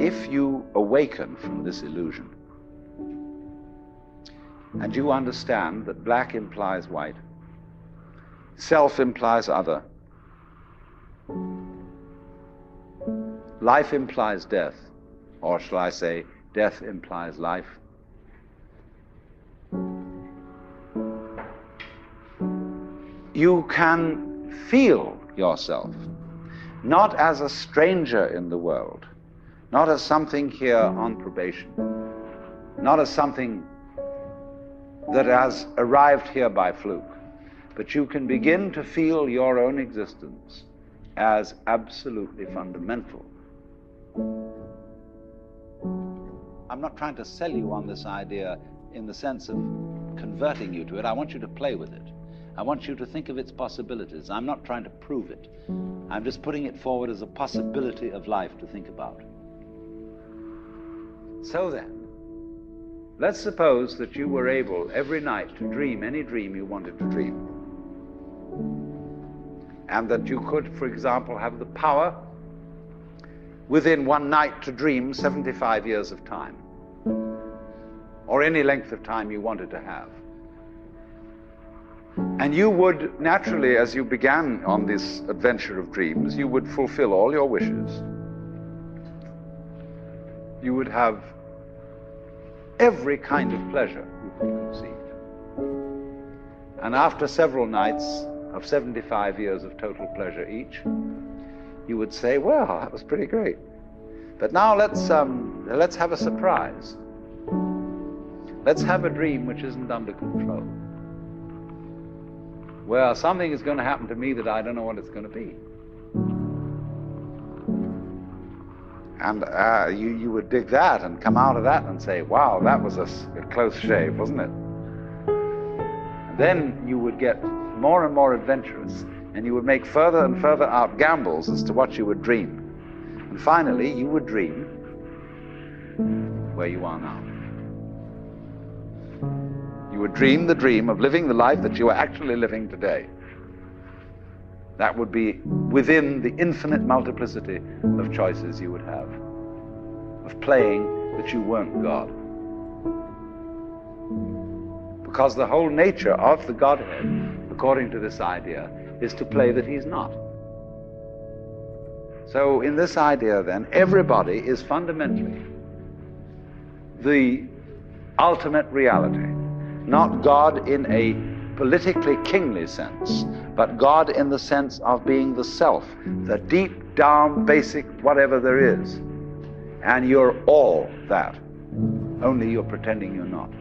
if you awaken from this illusion, and you understand that black implies white, self implies other, life implies death, or shall I say, death implies life, you can feel yourself not as a stranger in the world, not as something here on probation, not as something that has arrived here by fluke, but you can begin to feel your own existence as absolutely fundamental. I'm not trying to sell you on this idea in the sense of converting you to it. I want you to play with it. I want you to think of its possibilities. I'm not trying to prove it. I'm just putting it forward as a possibility of life to think about. So then, let's suppose that you were able every night to dream any dream you wanted to dream. And that you could, for example, have the power within one night to dream 75 years of time, or any length of time you wanted to have. And you would naturally, as you began on this adventure of dreams, you would fulfill all your wishes. You would have every kind of pleasure you could conceive. And after several nights of 75 years of total pleasure each, you would say, well, that was pretty great. But now let's have a surprise. Let's have a dream which isn't under control. Well, something is going to happen to me that I don't know what it's going to be. And you would dig that and come out of that and say, wow, that was a close shave, wasn't it? And then you would get more and more adventurous, and you would make further and further out gambles as to what you would dream. And finally, you would dream where you are now. You would dream the dream of living the life that you are actually living today. That would be within the infinite multiplicity of choices you would have, of playing that you weren't God. Because the whole nature of the Godhead, according to this idea, is to play that he's not. So in this idea then, everybody is fundamentally the ultimate reality. Not God in a politically kingly sense, but God in the sense of being the self, the deep down basic whatever there is. And you're all that, only you're pretending you're not.